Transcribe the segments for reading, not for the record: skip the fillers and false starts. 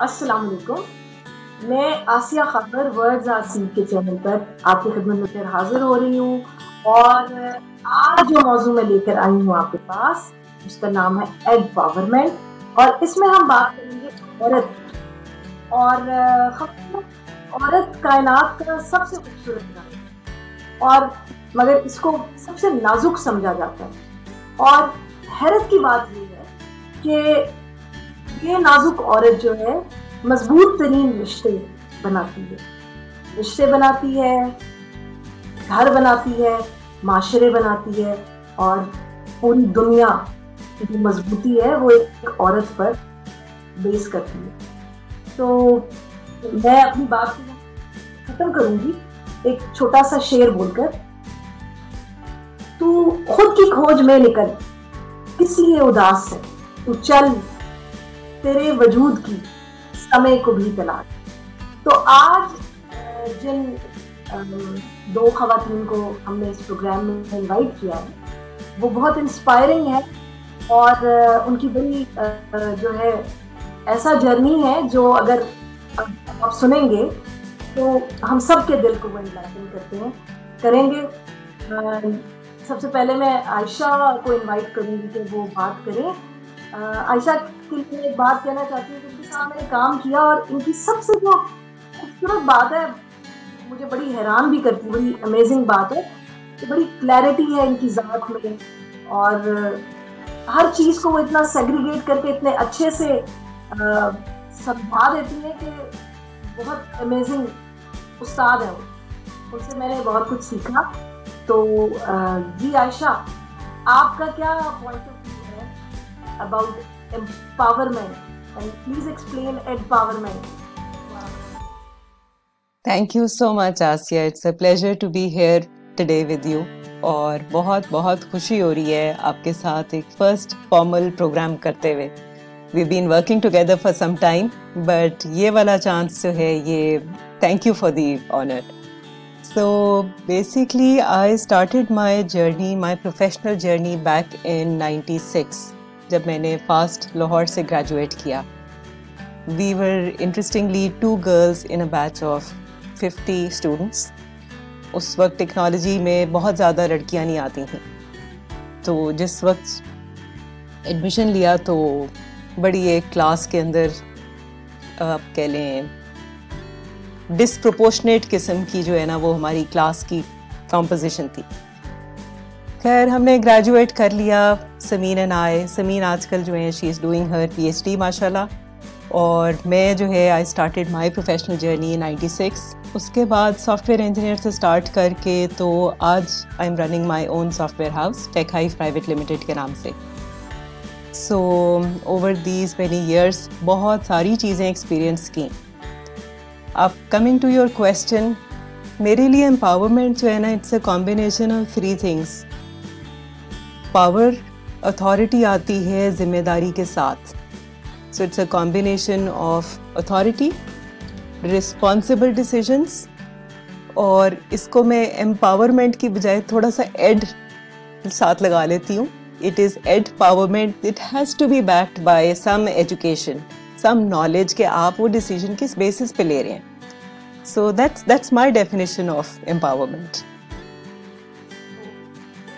अस्सलाम वालेकुम। मैं आसिया खबर वर्ड्स आर सीड के चैनल पर आपकी खिदमत में फिर हाजिर हो रही हूँ और आज जो मौजू मैं लेकर आई हूँ आपके पास उसका नाम है एम्पावरमेंट और इसमें हम बात करेंगे औरत और औरत कायनात का सबसे खूबसूरत नाम और मगर इसको सबसे नाजुक समझा जाता है और हैरत की बात ये है कि ये नाजुक औरत जो है मजबूत तरीन रिश्ते बनाती है, रिश्ते बनाती है, घर बनाती है, माशरे बनाती है और पूरी दुनिया की जो मजबूती है वो एक औरत पर बेस करती है। तो मैं अपनी बात खत्म करूंगी एक छोटा सा शेर बोलकर, तू खुद की खोज में निकल, किस लिए उदास है, तू चल, तेरे वजूद की समय को भी तलाश। तो आज जिन दो खवातीन को हमने इस प्रोग्राम में इनवाइट किया है वो बहुत इंस्पायरिंग है और उनकी बड़ी जो है ऐसा जर्नी है जो अगर आप सुनेंगे तो हम सब के दिल को वो इनलाइटन करते हैं करेंगे। सबसे पहले मैं आयशा को इनवाइट करूंगी कि वो बात करें। आयशा के लिए एक बात कहना चाहती हूँ कि इनके साथ मैंने काम किया और इनकी सबसे जो खूबसूरत बात है मुझे बड़ी हैरान भी करती, बड़ी अमेजिंग बात है कि बड़ी क्लैरिटी है इनकी ज़ात में और हर चीज़ को वो इतना सेग्रीगेट करके इतने अच्छे से समझा देती है कि बहुत अमेजिंग उस्ताद है वो, उनसे मैंने बहुत कुछ सीखा। तो जी आयशा, आपका क्या पॉइंट ऑफ व्यू है about empowerment and please explain empowerment. Thank you so much Asiya, it's a pleasure to be here today with you और बहुत बहुत खुशी हो रही है आपके साथ एक फर्स्ट फॉर्मल प्रोग्राम करते हुए। We been working together for some time but ये वाला चांस जो है ये thank you for the honour. So basically I started my journey, my professional journey back in 96 जब मैंने फास्ट लाहौर से ग्रेजुएट किया। We were interestingly 2 girls in a batch of 50 students। उस वक्त टेक्नोलॉजी में बहुत ज़्यादा लड़कियां नहीं आती थीं, तो जिस वक्त एडमिशन लिया तो बड़ी एक क्लास के अंदर आप कह लें डिसप्रोपोर्शनेट किस्म की जो है ना वो हमारी क्लास की कॉम्पोजिशन थी। खैर हमने ग्रेजुएट कर लिया, समीन एंड आई। समीन आजकल जो है she is doing her PhD माशाल्लाह और मैं जो है I started my professional journey in 96। उसके बाद सॉफ्टवेयर इंजीनियर से स्टार्ट करके तो आज I am running my own software house Tech Hive Private Limited के नाम से। So over these many years बहुत सारी चीज़ें एक्सपीरियंस की। अब कमिंग टू योर क्वेश्चन, मेरे लिए एम्पावरमेंट जो है ना it's a combination of 3 things. Power, authority आती है जिम्मेदारी के साथ, so it's a combination of authority, responsible decisions और इसको मैं एम्पावरमेंट की बजाय थोड़ा सा एड साथ लगा लेती हूँ। It is empowerment, it has to be backed by some education, some knowledge के आप वो डिसीजन किस बेसिस पे ले रहे हैं। So that's my definition of empowerment.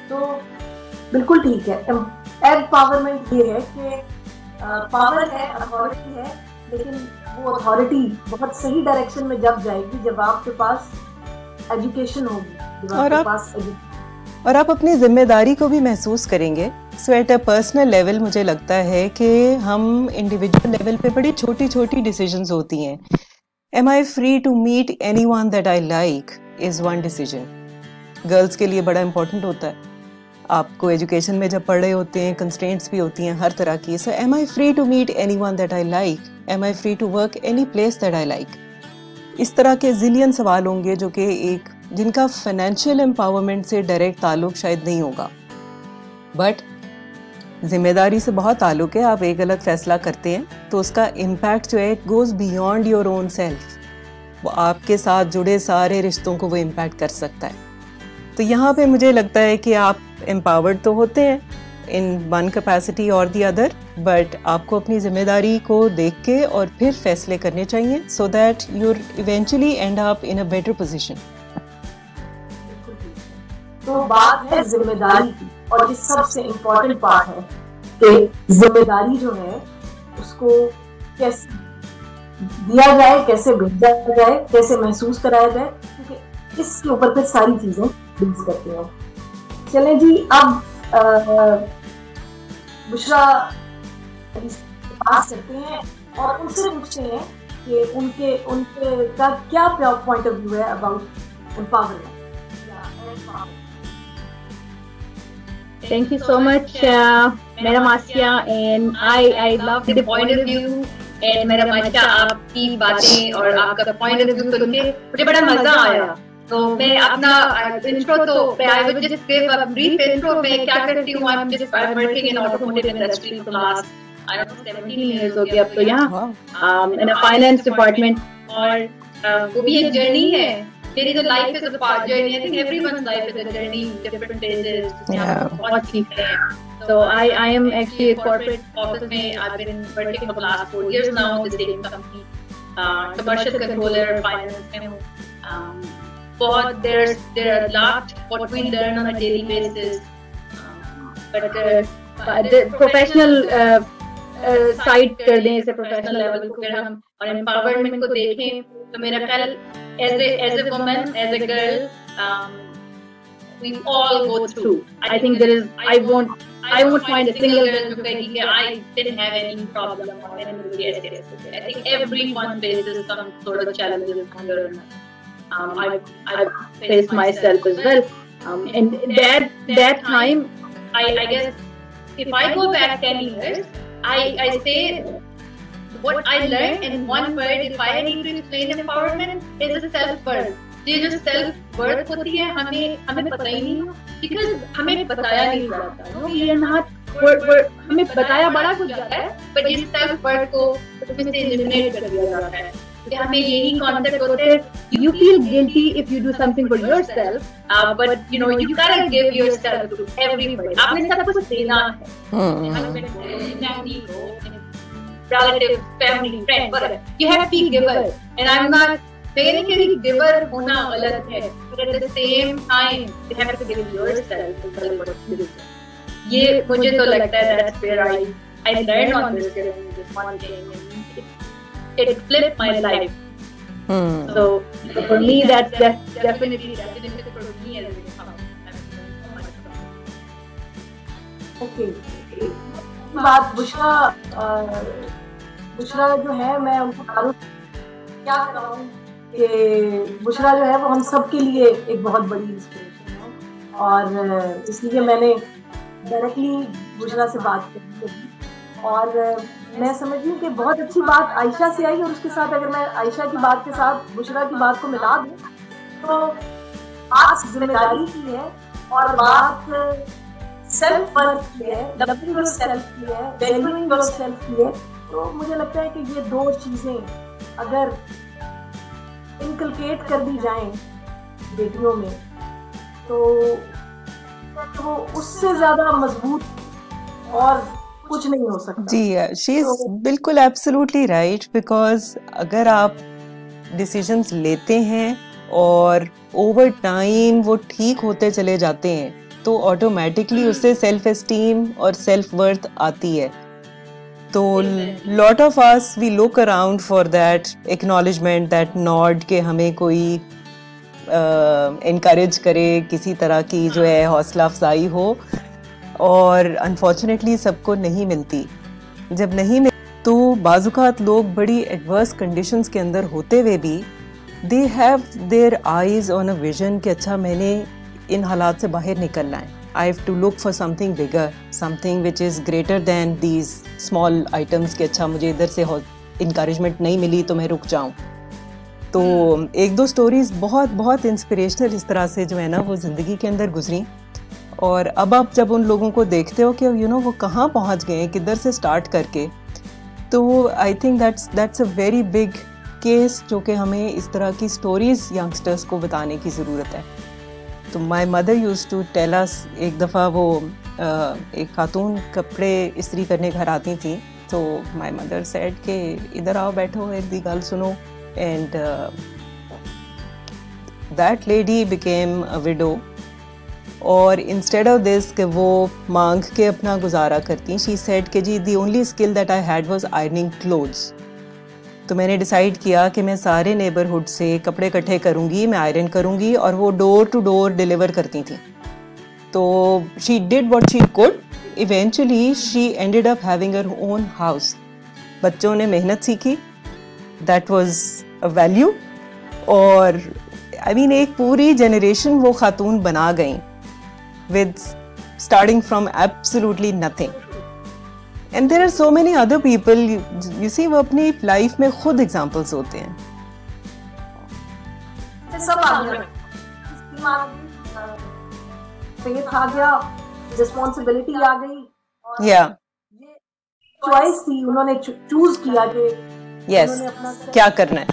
तो बिल्कुल ठीक है। एम्पावरमेंट ये है कि पावर है, अथॉरिटी है, लेकिन वो अथॉरिटी बहुत सही डायरेक्शन में जब जाएगी जब आपके पास एजुकेशन होगी, जब आपके पास और आप अपनी जिम्मेदारी को भी महसूस करेंगे। सो एट अ पर्सनल लेवल मुझे लगता है कि हम इंडिविजुअल लेवल पे बड़ी छोटी छोटी डिसीजंस होती हैं। Am I free to meet anyone that I like is one decision. Girls के लिए बड़ा इंपॉर्टेंट होता है। आपको एजुकेशन में जब पढ़ रहे होते हैं कंस्ट्रेंट्स भी होती हैं हर तरह की। So am I free to meet anyone that I like, am I free to work any place that I like. इस तरह के जिलियन सवाल होंगे जो कि एक जिनका फाइनेंशियल एम्पावरमेंट से डायरेक्ट ताल्लुक शायद नहीं होगा, बट जिम्मेदारी से बहुत ताल्लुक है। आप एक गलत फैसला करते हैं तो उसका इम्पैक्ट जो है it goes beyond your own self, वो आपके साथ जुड़े सारे रिश्तों को वो इम्पैक्ट कर सकता है। तो यहाँ पे मुझे लगता है कि आप एम्पावर्ड तो होते हैं इन वन कैपेसिटी और दी अदर, बट आपको अपनी जिम्मेदारी को देख के और फिर फैसले करने चाहिए so that you're eventually end up in a better position. तो बात है जिम्मेदारी की, और ये सबसे इम्पोर्टेंट पार्ट है कि जिम्मेदारी जो है उसको कैसे दिया जाए, कैसे भेजा जाए, कैसे महसूस कराया जाए, क्योंकि इसके ऊपर फिर सारी चीजें बेस करती हैं। चले जी, अब बुशरा पास करते हैं और उनसे पूछते हैं कि उनके का क्या पॉइंट ऑफ व्यू है about empowerment. Thank you so much, Madam Asya, and I love the point of view. And Madam Asya, आपकी बातें और आपका point of view सुन के मुझे बड़ा मजा आया। तो मैं अपना intro तो I would just give a brief intro। मैं क्या करती हूँ, I'm working in automotive industry for last I don't know 17 years हो गया अब तो यहाँ in a finance department। और वो भी एक journey है। मेरी तो life is a part journey। I think everyone's life is a journey, different phases। बहुत सीखते हैं। So I am actually a corporate office में I've been working for the last 4 years now with the same company, commercial controller, finance में हूँ। बहुत there are a lot what we learn on a daily basis, but the professional side कर दें इसे professional level को, अगर हम और empowerment को देखें तो मेरा ख्याल as a woman, as a girl, we all go through। I think there is I won't find a single girl who can say I didn't have any problem or any yes. I think everyone faces some sort of challenges on their own. I've faced myself as well, and that time I guess if I go back 10 years, I say what I learned in one word, if I need to explain empowerment, is a self-worth। ये जो self-worth होती है हमें पता ही नहीं, because हमें बताया नहीं जाता। We are not, हमें बताया बड़ा कुछ जाता है, but ये self-worth को उसमें से eliminate कर दिया जाता है। तो हमें यही concept होते हैं, you feel guilty if you do something for yourself, but you know you gotta give yourself to everybody। आपने सब कुछ देना है, relative, family, friend, whatever। You have to be giver, and I'm not saying कि giver होना गलत है, but at the same time you have to give yourself what you do। ये मुझे तो लगता है that's where I learned on this journey, this one thing, and it flipped my life। So for me that's definitely for me as a okay। बात बुशरा जो है, मैं उनको क्या कहूँ कि बुशरा जो है वो हम सब के लिए एक बहुत बड़ी इंस्पिरेशन है, और इसलिए मैंने डायरेक्टली बुशरा से बात करी। और मैं समझी कि बहुत अच्छी बात आयशा से आई, और उसके साथ अगर मैं आयशा की बात के साथ बुशरा की बात को मिला दूँ तो बात जिम्मेदारी की है, और बात सेल्फ वर्थ की है, लविंग योरसेल्फ की है, वैल्यूइंग योरसेल्फ की है। तो मुझे लगता है कि ये दो चीजें अगर इनकलकेट कर दी जाएं बेटियों में तो वो उससे ज्यादा मजबूत और कुछ नहीं हो सकता। जी, शी इज बिल्कुल एब्सोल्युटली राइट, बिकॉज अगर आप डिसीजंस लेते हैं और ओवर टाइम वो ठीक होते चले जाते हैं तो ऑटोमेटिकली उससे सेल्फ एस्टीम और सेल्फ वर्थ आती है। तो lot of us we look around for that acknowledgement, that nod के हमें कोई इनकरेज करे, किसी तरह की जो है हौसला अफजाई हो, और अनफॉर्चुनेटली सबको नहीं मिलती। जब नहीं मिल तो बाज़ुकात लोग बड़ी एडवर्स कंडीशंस के अंदर होते हुए भी they have their eyes on a vision कि अच्छा मैंने इन हालात से बाहर निकलना है। I have to look for something bigger, something which is greater than these small items कि अच्छा मुझे इधर से encouragement नहीं मिली तो मैं रुक जाऊं। तो एक दो स्टोरीज बहुत बहुत इंस्पिरेशनल इस तरह से जो है ना वो ज़िंदगी के अंदर गुजरी, और अब आप जब उन लोगों को देखते हो कि यू नो वो कहाँ पहुँच गए हैं, किधर से स्टार्ट करके, तो I think that's a very big case जो कि हमें इस तरह की स्टोरीज यंगस्टर्स को बताने की ज़रूरत है। तो my mother use to tell us, एक दफ़ा वो एक खातून कपड़े इस्त्री करने घर आती थी, तो माय मदर सेड कि इधर आओ बैठो एक दी गल सुनो, and that lady became a window, और इंस्टेड ऑफ दिस कि वो मांग के अपना गुजारा करती, शी सेड कि जी the only skill that I had was ironing clothes. तो मैंने डिसाइड किया कि मैं सारे नेबरहुड से कपड़े इकट्ठे करूँगी, मैं आयरन करूँगी, और वो डोर टू डोर डिलीवर करती थी। तो she did what she could, eventually she ended up having her own house. बच्चों ने मेहनत सीखी, दैट वाज अ वैल्यू, और आई मीन एक पूरी जनरेशन वो खातून बना गई with starting from absolutely nothing. And there are so many other people, you see, वो अपनी लाइफ में खुद एग्जांपल्स होते हैं। सब आ गया, फेथ आ गया, रिस्पॉन्सिबिलिटी आ गई, या ये चॉइस थी, उन्होंने चूज किया कि यस क्या करना है।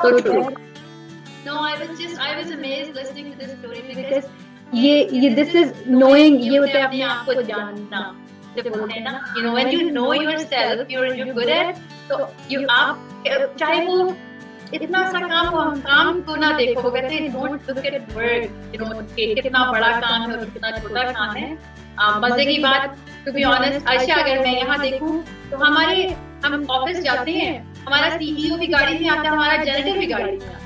So true. No, I was amazed listening to this story because ये this is knowing, ये होता है अपने आप को जानना, जब बोलते हैं ना, you know, when you know yourself, you're good at, तो आप चाहे वो इतना सा काम को ना देखो, कहते हैं don't look at work, you know, कितना बड़ा काम है और कितना छोटा काम है। मजे की बात, to be honest, आयशा, अगर मैं यहाँ देखूँ तो हम ऑफिस जाते हैं, हमारा CEO भी गाड़ी में आता है, हमारा जनरेटर भी गाड़ी में आता है।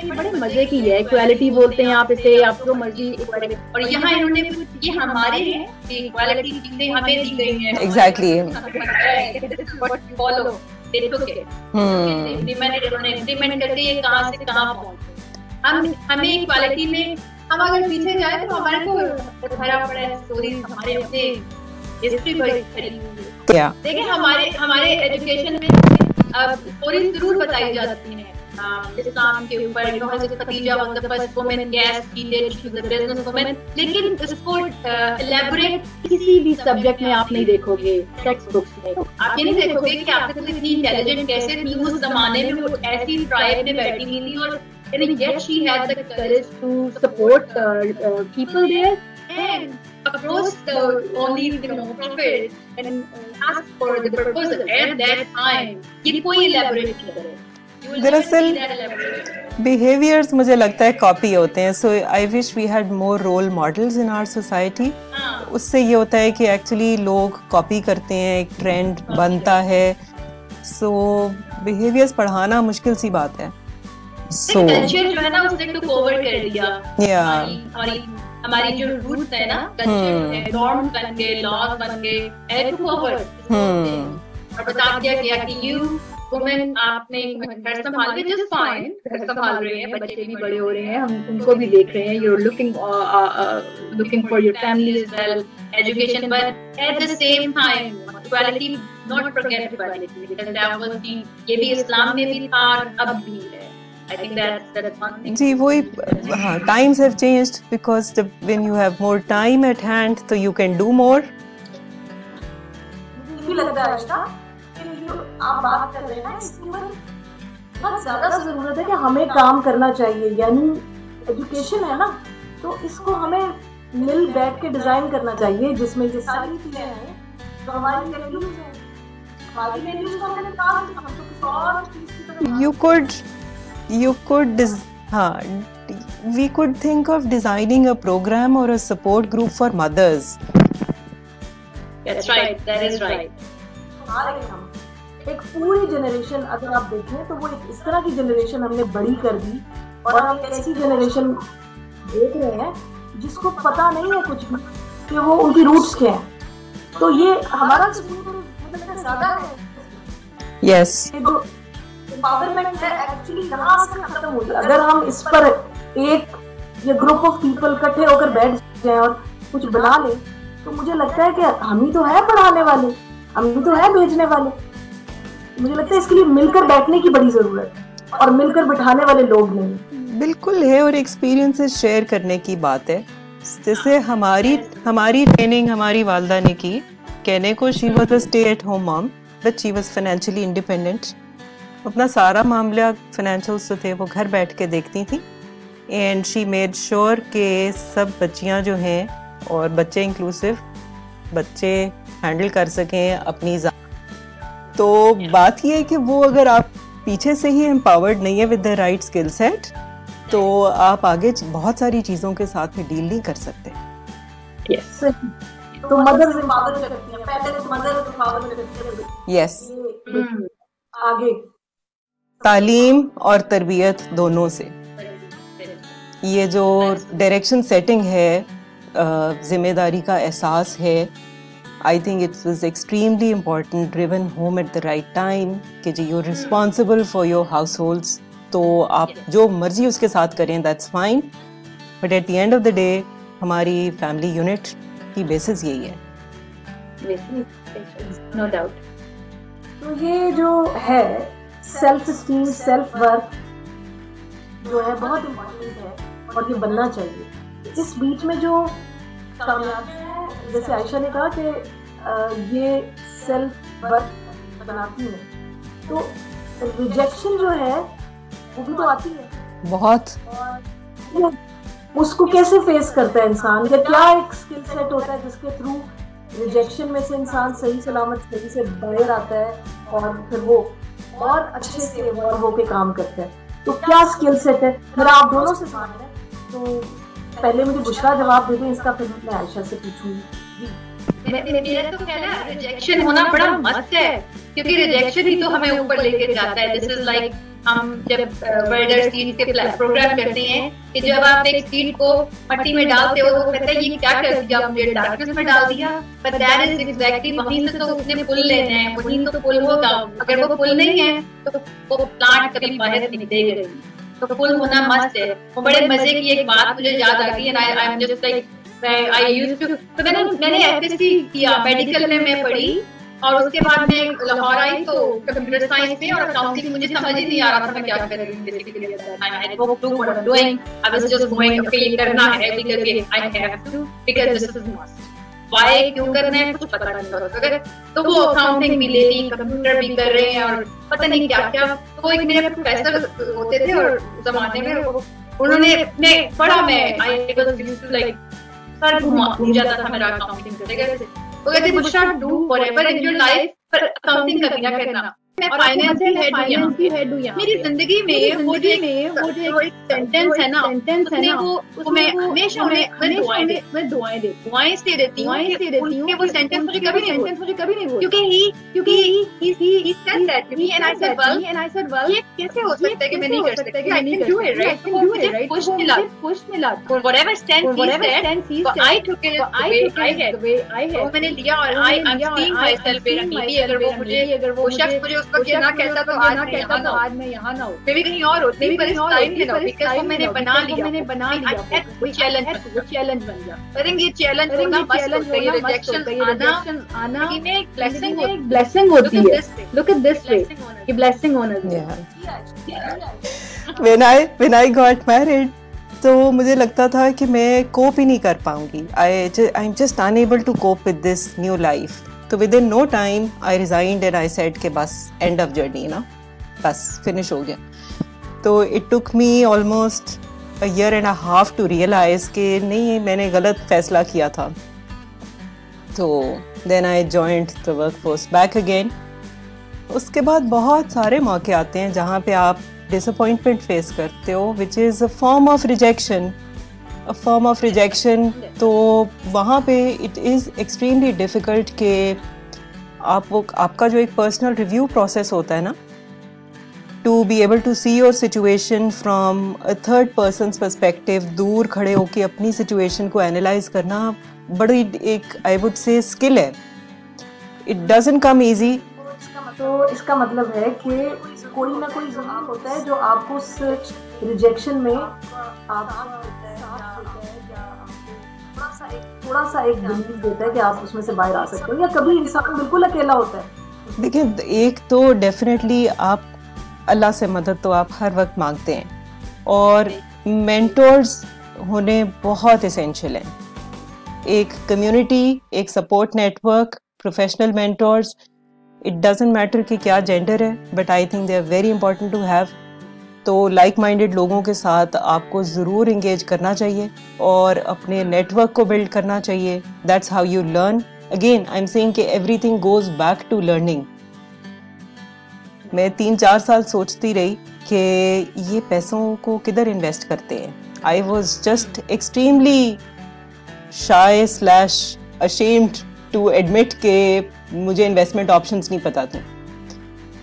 बड़े मजे की है, इक्वालिटी बोलते हैं आप इसे, आपको मर्जी इक्वालिटी, और यहाँ इन्होंने ये हमारे हैं, इक्वालिटी चीजें हमें दी गई हैं। एग्जैक्टली, फॉलो इम्प्लीमेंट करके ये कहाँ से कहाँ पहुँचे। हमें इक्वालिटी में हम अगर पीछे जाए तो हमारे को भरा पड़ा है स्टोरी, हमारे अपने हिस्ट्री भरी हुई है। देखिए हमारे एजुकेशन में स्टोरी जरूर बताई जाती है इस्लाम के ऊपर, हज़रत Khadija was the first woman, yes she did, she was a business woman, लेकिन इसको इलैबोरेट किसी भी सब्जेक्ट में आप नहीं देखोगे, टेक्स्ट बुक्स में आप ये नहीं देखोगे कि आपके साथ इतनी इंटेलिजेंट कैसे थी उस जमाने में, वो ऐसी ट्राइब में बैठी हुई थी, और yet she had the courage to support people there and approach the only prophet and ask for the proposal at that time. ये कोई elaborate नहीं करे। दरअसल बिहेवियर्स मुझे लगता है कॉपी होते हैं, so I wish we had more role models in our society. उससे ये होता है कि एक्चुअली लोग कॉपी करते हैं, एक ट्रेंड बनता है, सो बिहेवियर्स पढ़ाना मुश्किल सी बात है। So, कल्चर जो है ना उसने टुक ओवर कर दिया, हमारी जो रूट्स है ना, कल्चर है, नॉर्म्स बन गए, लॉज बन गए, टुक ओवर और बता दिया गया कि यू वुमेन आपने घर संभाल के, जस्ट फाइन, घर संभाल रहे हैं, बच्चे भी बड़े हो रहे हैं, हम उनको भी देख रहे हैं, you are looking for your family as well, education, but at the same time equality, not forget equality, because that was the, ये भी इस्लाम में भी था और अब भी है। I think that's one thing. जी वही, हाँ, times have changed because when you have more time at hand, so you can do more. मुझे लगता है कि जो आप बात कर रहे हैं ना, इसकी बहुत ज़्यादा ज़रूरत है कि हमें काम करना चाहिए, यानी एजुकेशन है ना, तो इसको हमें मिल बैठ के डिजाइन करना चाहिए, जिसमें ये सारी चीजें हैं, तो हमारी वैल्यूज हैं, हमारी वैल्यूज को हमें काम, हम तो किसी और चीज की तरफ we could think of designing a program or a support group for mothers. That's right, that is right. एक पूरी जनरेशन अगर आप देखें तो वो एक इस तरह की जनरेशन हमने बड़ी कर दी, और हम एक ऐसी जनरेशन देख रहे हैं जिसको पता नहीं है कुछ भी कि वो उनकी रूट्स क्या हैं, तो ये हमारा ज़्यादा है। Yes. एम्पावरमेंट है एक्चुअली यहाँ से खत्म हुई। अगर हम इस पर एक ये ग्रुप ऑफ पीपल इकट्ठे होकर बैठ जाए और कुछ बना ले, तो मुझे लगता है कि हम ही तो है पढ़ाने वाले, हम ही तो है भेजने वाले। मुझे लगता है इसके लिए मिलकर बैठने की बड़ी जरूरत है, और मिलकर बिठाने वाले लोग नहीं। बिल्कुल है, और एक्सपीरियंसेस शेयर करने की बात है। जैसे हमारी ट्रेनिंग हमारी वालदा ने की, कहने को she was a stay at home mom, but she was financially independent, अपना सारा मामला फाइनेंशियल्स जो थे वो घर बैठ के देखती थी एंड शी मेड श्योर कि सब बच्चियां जो हैं और बच्चे इंक्लूसिव बच्चे हैंडल कर सकें अपनी तो बात ये है कि वो अगर आप पीछे से ही एम्पावर्ड नहीं है with the right skill set तो आप आगे बहुत सारी चीज़ों के साथ में डील नहीं कर सकते। yes. तो मदर से फादर करती है, पहले तो मदर से फादर करती है। यस, आगे तालीम और तरबियत दोनों से ये जो डायरेक्शन सेटिंग है, जिम्मेदारी का एहसास है, I think it was extremely important, driven home at the right time कि जी you responsible for your households, तो आप जो मर्जी उसके साथ करें that's fine, but at the end of the day हमारी फैमिली यूनिट की बेसिस यही है। No doubt. तो ये जो है सेल्फ स्टीम, सेल्फ वर्थ जो है बहुत इम्पोर्टेंट है और ये बनना चाहिए। इस बीच में जो कामयाबी है, जैसे आयशा ने कहा कि ये सेल्फ वर्थ बनाती है, तो रिजेक्शन जो है वो भी तो आती है बहुत, और उसको कैसे फेस करता है इंसान, या क्या एक स्किल सेट होता है जिसके थ्रू रिजेक्शन में से इंसान सही सलामत सही से बाहर आता है और फिर वो और अच्छे से इवॉल्व होके काम करता है। तो क्या स्किल सेट है, मेरा आप दोनों से सवाल है, तो पहले मुझे बुशरा जवाब दे दें इसका, फिर मैं आयशा से पूछूंगी। मेरा तो कहना है रिजेक्शन होना बड़ा मस्त है, क्योंकि रिजेक्शन ही तो हमें ऊपर लेके जाता है। दिस इज लाइक हम जब बर्डर सीड के प्रोग्राम करते हैं कि जब आप एक सीड को मट्टी में डालते हो तो कहते हैं ये क्या कर दिया, मुझे डार्कनेस में डाल दिया, बट दैट इज एग्जैक्टली वहीं से तो उसने पुल लेना है, वहीं तो पुल होगा। अगर वो पुल नहीं है तो वो प्लांट कभी बाहर नहीं निकलेगा। तो पुल होना मस्त है। वो बड़े मजे की एक बात मुझे याद आ गई है, I am just like I used to, तो मैंने एफएससी किया, मेडिकल में मैं पढ़ी और उसके बाद मैं लाहौर आई तो कंप्यूटर साइंस में और अकाउंटिंग मुझे समझ ही नहीं आ रहा था मैं क्या कर रही हूँ। Basically I had no clue what I am doing, I was just going okay ये करना है because I have to, because this is must. Why क्यों करना है कुछ पता नहीं होता। तो वो अकाउंटिंग भी ले ली, कंप्यूटर भी कर रहे हैं और पता नहीं क्या क्या। तो वो एक मेरे प्रोफेसर होते थे और जमाने में उन्होंने पढ़ा, मैं I was used to like sir घुमा जाता था मेरा अकाउंटिंग करते। वो कहते Bushra do forever in your life, पर अकाउंटिंग कभी ना करना। मैं फाइनेंस की हेड हूं यहाँ। मेरी जिंदगी में वो जो एक सेंटेंस है ना, वो मैं हमेशा मैं दुआएं देती हूँ कि वो सेंटेंस मुझे कभी नहीं भूल, क्योंकि he said that to me and I said well ये कैसे हो सकता है कि मैं नहीं कर सकती, I can do it right, तो मुझे पुश मिला for whatever stance he said, I took it the way I had, वो मैंने लिया और I'm seeing myself maybe अगर वो शख्स मुझे उसको ना कहता तो आज मैं यहाँ ना हो, मैं भी कहीं और होती, पर इस टाइम में ना, बिकॉज़ वो मैंने बना लिया, वो चैलेंज बन गया। आई थिंक ये चैलेंज होना मस्त होता है, रिजेक्शन आना एक ब्लेसिंग होती है। लुक एट दिस वे, ये ब्लेसिंग होना चाहिए। When I got married तो मुझे लगता था कि मैं कोप ही नहीं कर पाऊंगी, I am just unable to cope with this new life. तो within no time I resigned and I said कि बस एंड ऑफ जर्नी ना, बस फिनिश हो गया। तो it took me almost a year and a half to realise कि नहीं, मैंने गलत फैसला किया था। तो then I joined the workforce back again. उसके बाद बहुत सारे मौके आते हैं जहाँ पे आप डिसअपॉइंटमेंट फेस करते हो, which is a form of rejection. तो वहाँ पे इट इज़ एक्सट्रीमली डिफ़िकल्ट कि आपका जो एक पर्सनल रिव्यू प्रोसेस होता है ना, to be able to see your situation from a third person's perspective, दूर खड़े होकर अपनी सिचुएशन को एनालाइज करना बड़ी एक आई वुड से स्किल है। It doesn't come easy. तो इसका मतलब है कि कोई ना कोई ज़रूर होता है जो आपको उस रिजेक्शन में थोड़ा सा एक बिलीव देता है कि आप उसमें से बाहर आ सकते हो, या कभी इंसान बिल्कुल अकेला होता है। देखिए, एक तो डेफिनेटली आप अल्लाह से मदद तो आप हर वक्त मांगते हैं, और मेंटोर्स होने बहुत एसेंशियल हैं। एक कम्युनिटी, एक support network, professional mentors, it doesn't matter कि क्या जेंडर है, but I think they are very important to have. तो लाइक माइंडेड लोगों के साथ आपको ज़रूर इंगेज करना चाहिए और अपने नेटवर्क को बिल्ड करना चाहिए। That's how you learn. Again I am saying कि everything goes back to learning. मैं 3-4 साल सोचती रही कि ये पैसों को किधर इन्वेस्ट करते हैं। I was just extremely shy / ashamed to admit के मुझे इन्वेस्टमेंट ऑप्शंस नहीं पता थे।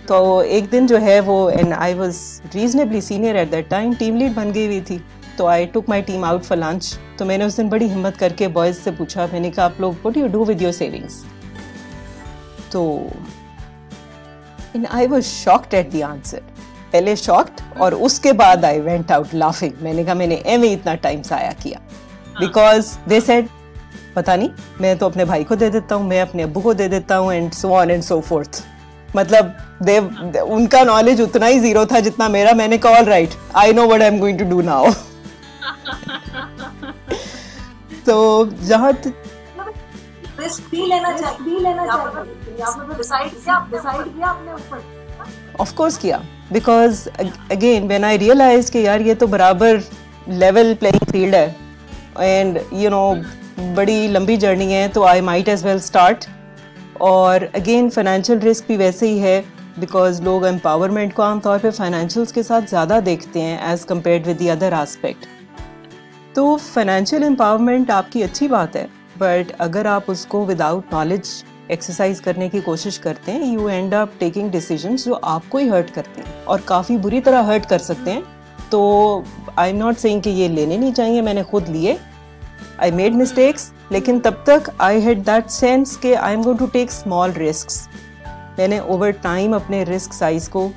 तो एक दिन जो है वो, and I was reasonably senior at that time, team lead बन गई हुई थी। तो I took my team out for lunch. तो मैंने उस दिन बड़ी हिम्मत करके बॉयज़ से पूछा, मैंने कहा आप लोग what do you do with your savings? तो I was shocked at the answer. पहले shocked और उसके बाद I went out laughing. मैंने कहा मैंने एवं इतना टाइम ज़ाया किया। Because they said, पता नहीं, मैं तो अपने भाई को दे देता हूँ, मैं अपने अब्बू को दे देता हूँ, and so on and so forth. मतलब उनका नॉलेज उतना ही जीरो था जितना मेरा। मैंने कहा all right, I know what I'm going to do now. तो जहाँ रिस्क भी लेना चाहिए। आपने डिसाइड किया आपने ऊपर? ऑफ कोर्स किया, because again when I realise कि यार ये तो बराबर लेवल प्लेइंग फील्ड है एंड यू नो बड़ी लंबी जर्नी है, तो I might as well start. और अगेन फाइनेंशियल रिस्क भी वैसे ही है, बिकॉज लोग एम्पावरमेंट को आमतौर पे फाइनेंशियल्स के साथ ज़्यादा देखते हैं as compared with the other aspect. तो फाइनेंशियल एम्पावरमेंट आपकी अच्छी बात है, बट अगर आप उसको विदाउट नॉलेज एक्सरसाइज करने की कोशिश करते हैं, you and up taking decisions जो आपको ही हर्ट करते हैं और काफ़ी बुरी तरह हर्ट कर सकते हैं। तो आई एम नॉट सेइंग कि ये लेने नहीं चाहिए, मैंने खुद लिए, आई मेड मिस्टेक्स, लेकिन तब तक आई हैड दैट सेंस कि I am going to take small risks. मैंने ओवर टाइम अपने रिस्क साइज को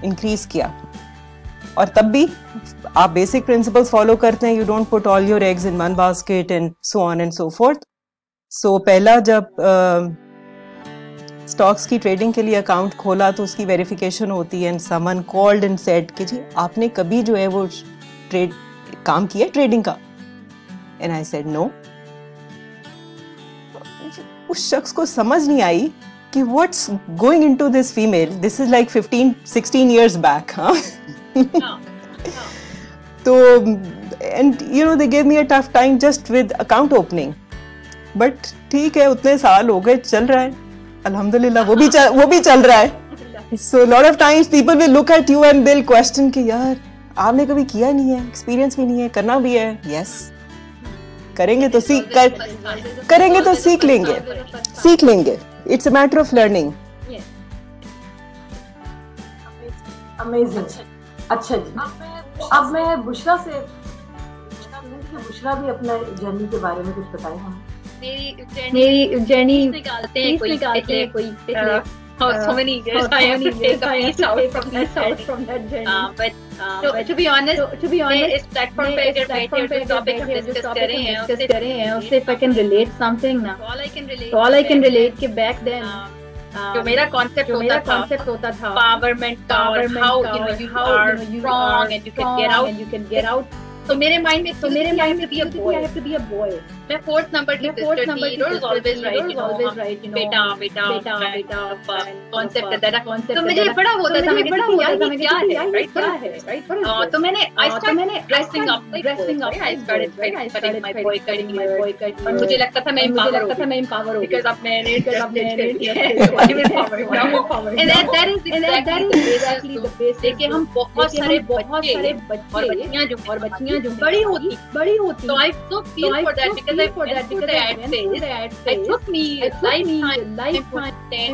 इंक्रीज किया। और तब भी आप बेसिक प्रिंसिपल्स फॉलो करते हैं, you don't put all your eggs in one basket and so on and so forth. So पहला जब स्टॉक्स की ट्रेडिंग के लिए अकाउंट खोला तो उसकी वेरिफिकेशन होती है, and someone called and said कि जी आपने कभी जो है वो काम किया ट्रेडिंग का? And I said no. उस शख्स को समझ नहीं आई कि what's going into this female, this is like 15-16 years back. हाँ तो and you know they give me a tough time just with account opening, but ठीक है, उतने साल हो गए, चल रहा है अल्हम्दुलिल्लाह, वो भी चल रहा है। So lot of times people will look at you and they will question कि यार आपने कभी किया नहीं है, एक्सपीरियंस भी नहीं है, करना भी है। यस, करेंगे तो सीख लेंगे। It's a matter of learning. Amazing. अच्छा जी, अब मैं बुशरा से बुशरा भी अपना जर्नी के बारे में कुछ बताएं। हम मेरी जर्नी निकालते हैं कोई so many years I have to take a piece out from that journey. But to be honest, इस platform पे अगर बैठे और जो topic हम discuss कर रहे हैं उससे if I can relate something ना, all I can relate कि back then जो मेरा concept होता था empowerment का और how you are strong and you can get out. तो मेरे माइंड में I have to be a boy. मैं फोर्थ नंबर की सिस्टर थी. It was always right, you know, बेटा कॉन्सेप्ट दैट कॉन्सेप्ट. तो मुझे बड़ा होता था, मैं कहती थी क्या है, राइट? तो मैंने I started dressing up. I started my boy cutting. और मुझे लगता था मैं empower हूँ because अब मैंने and that is exactly the basic. देखिए हम बहुत सारे बच्चे और बच्चियाँ जो बड़ी होती. So I so feel for that because I went through that phase. It took me a lifetime to understand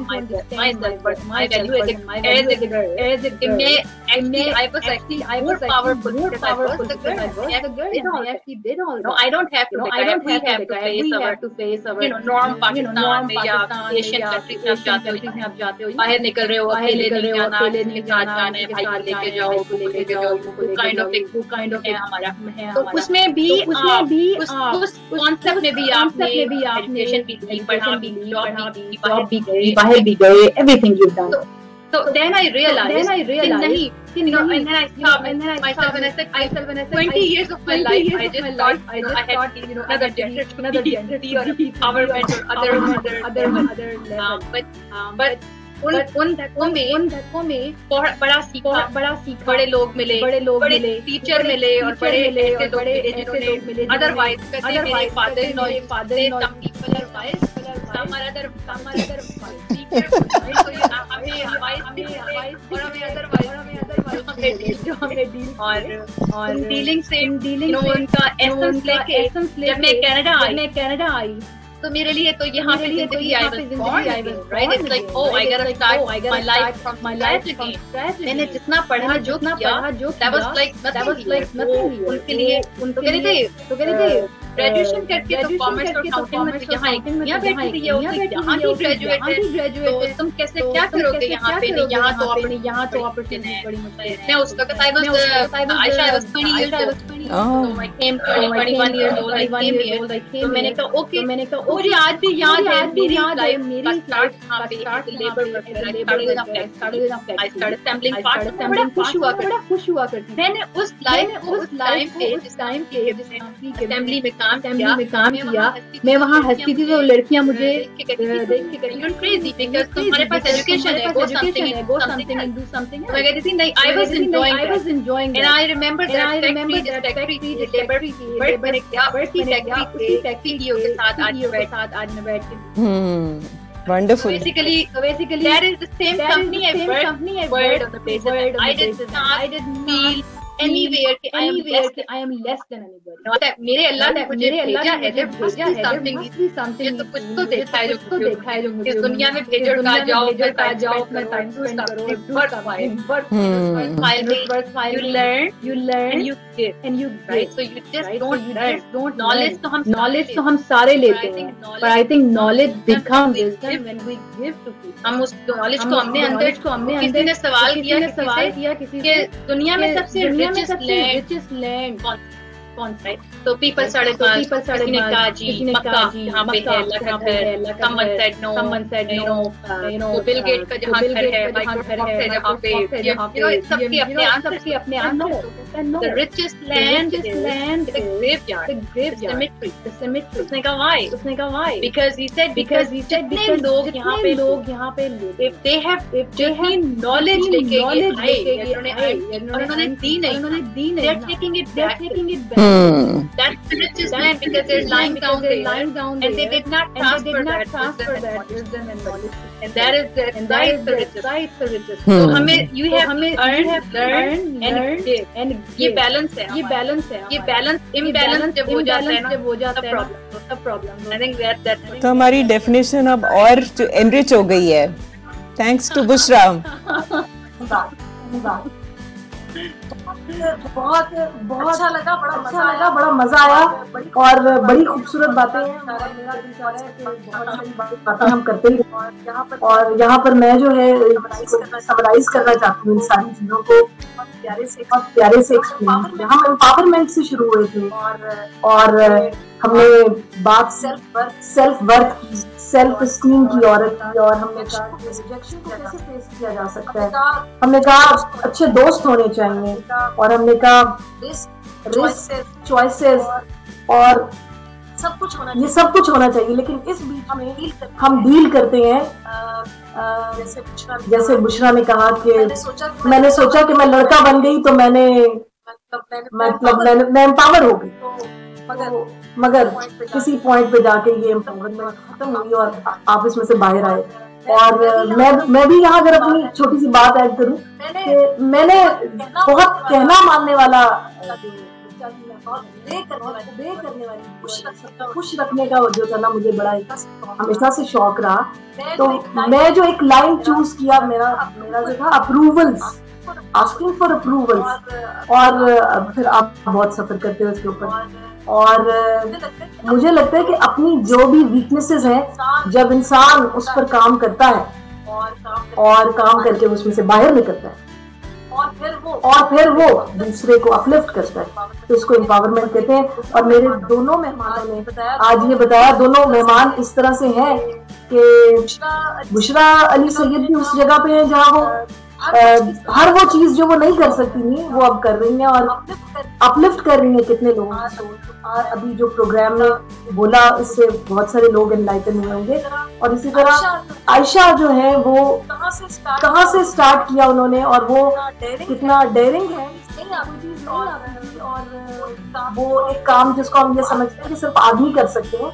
myself, but my value as a girl. I was actually more powerful because I was a girl. I actually did all that. No, I don't have to. I don't have to face our you know norm Pakistan में या Asian countries में आप जाते हो बाहर निकल रहे हो, अकेले नहीं जाना, साथ जाना है, भाई को लेके जाओ, वो काइंड ऑफ है हमारा. तो उसमें भी उस कॉन्सेप्ट में भी आपने एजुकेशन भी ली, पढ़ा भी, जॉब भी गए, बाहर भी गए, everything you done. So then I realized कि नहीं, and then I stopped myself and I said 20 years of my life I just thought I had to another gender empowerment or other level, but उन धक्कों में बड़ा सीखा, बड़े लोग मिले, बड़े टीचर मिले और बड़े ऐसे लोग मिले जिन्होंने otherwise मेरे father-in-law say some people are wise, some are other teachers, so you हमें wise और हमें otherwise जो हमें डील और डीलिंग से उनका एसेंस लेके जब मैं कनाडा आई तो मेरे लिए तो यहाँ पे जिंदगी I was born again, right? It's like I gotta start my life from scratch again. मैंने जितना पढ़ा जो किया that was like nothing here. उनके लिए तो कहते थे ग्रेजुएशन करके तो कॉमर्स और अकाउंटिंग में तो यहाँ बैठी थी यहाँ ही ग्रेजुएट तो तुम कैसे क्या करोगे यहाँ पे यहाँ तो अपॉर्चुनिटी है बड़ी मुश्किल है। मैं उस वक्त I was 20 years old, so I came 21 years old, I came here, तो मैंने कहा ओके मुझे आज भी याद है मेरी स्टार्ट यहाँ पे labour worker I started assembling parts, बड़ा खुश हुआ करती। मैंने उस टाइम पे असेंबली में काम किया, मैं वहाँ हंसती थी तो लड़कियाँ मुझे देख के कहती crazy because तुम्हारे पास एजुकेशन है, go something and do something। मैं कहती थी नहीं, I was enjoying and I remember that factory labor मैंने क्या बढ़ती फैक्ट्री के साथ आज मैं बैठ के Wonderful. So basically, that is the same company I worked on the place. I did not feel anywhere कि I am less than anybody. मेरे अल्लाह ने मुझे भेजा है, there must be something ये तो कुछ तो देखा है जो मुझे इस दुनिया में भेजो का जाओ अपना टाइम स्पेंड करो, worthwhile, you learn and you give, right? So you just don't learn. Knowledge तो हम सारे लेते हैं, but I think knowledge becomes wisdom when we give to people. हम उस knowledge को हमने अंदर किसी ने सवाल किया किसी के दुनिया में सबसे richest land कौन सा है? तो people started किसी ने कहा जी मक्का यहाँ पे है घर, someone said no, तो बिल गेट का जहाँ घर है, माइक्रोसॉफ्ट है जहाँ पे सबके अपने answer. The richest land is the graveyard, the cemetery. उसने कहा why? Because he said जितने लोग यहाँ पे if they have knowledge लेके आए उन्होंने दी नहीं, they are taking it back. That's the richest land because they're lying down there, and they did not transfer that wisdom and knowledge, and that is the richest. So you have learn and give, and ये balance है, ये balance imbalance जब हो जाता है तब problem. I think that तो हमारी definition अब और enrich हो गई है, thanks to बुशरा। बहुत अच्छा लगा, बड़ा मजा आया और बड़ी खूबसूरत बातें हैं। मेरा दिल चाह रहा है कि बहुत सारी बातें हम करते ही और यहाँ पर मैं जो है समराइज करना चाहती हूँ इन सारी चीजों को बहुत प्यारे से एक्सप्लेन। यहाँ हम एम्पावरमेंट से शुरू हुए थे और हमने बात सेल्फ वर्थ की, सेल्फ एस्टीम की औरत की, और हमने कहा कि रिजेक्शन को कैसे फेस किया जा सकता है। हमने कहा अच्छे दोस्त होने चाहिए और हमने कहा रिस्क, चॉइसेस और ये सब कुछ होना चाहिए। लेकिन इस बीच में हम डील करते हैं जैसे बुशरा ने कहा कि मैंने सोचा कि मैं लड़का बन गई तो मैं एम्पावर हो गई, मगर किसी पॉइंट पे जाके ये एम्पावरमेंट खत्म हुई और आप इसमें से बाहर आए। और मैं भी यहाँ अगर अपनी छोटी सी बात ऐड करूँ कि मैंने बहुत कहना मानने वाला, खुश रखने का जो था ना, मुझे बड़ा हमेशा से शौक रहा। तो मैं जो एक लाइन चूज किया, मेरा जो था अप्रूवल्स, आस्किंग फॉर अप्रूवल्स, और फिर आप बहुत सफर करते हो इसके ऊपर। और मुझे लगता है कि अपनी जो भी वीकनेसेस हैं, जब इंसान उस पर काम करता है और काम करके उसमें से बाहर निकलता है और फिर वो दूसरे को अपलिफ्ट करता है, तो इसको एम्पावरमेंट कहते हैं। और मेरे दोनों मेहमानों ने आज ये बताया, दोनों मेहमान इस तरह से हैं कि बुशरा अली सैयद भी उस जगह पे है जहाँ वो हर वो चीज जो वो नहीं कर सकती थी वो अब कर रही हैं और अपलिफ्ट कर रही हैं कितने लोगों को। और अभी जो प्रोग्राम में बोला इससे बहुत सारे लोग एनलाइटन हुए होंगे। और इसी तरह आयशा जो है वो कहाँ से स्टार्ट किया उन्होंने, और वो कितना डेयरिंग है, और वो एक काम जिसको हम ये समझते हैं कि सिर्फ आदमी कर सकते हैं,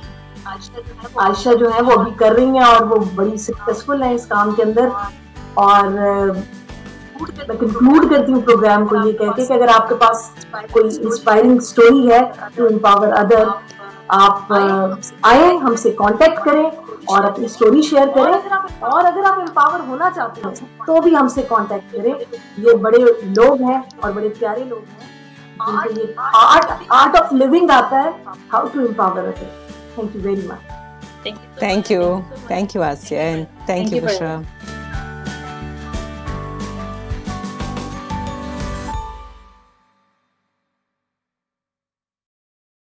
आयशा जो है वो अभी कर रही हैं और वो बड़ी सक्सेसफुल है इस काम के अंदर। और मैं कंक्लूड करती हूँ प्रोग्राम को ये कहके कि अगर आपके पास कोई इंस्पायरिंग स्टोरी है टू एम्पावर अदर, आप आए, हमसे कांटेक्ट करें और अपनी स्टोरी शेयर करें। और अगर आप एम्पावर होना चाहते हैं तो भी हमसे कांटेक्ट करें। ये बड़े लोग हैं और बड़े प्यारे लोग हैं जिनको ये आर्ट ऑफ लिविंग आता है, how to empower other. Thank you very much. Thank you Asya, and thank you Bushra.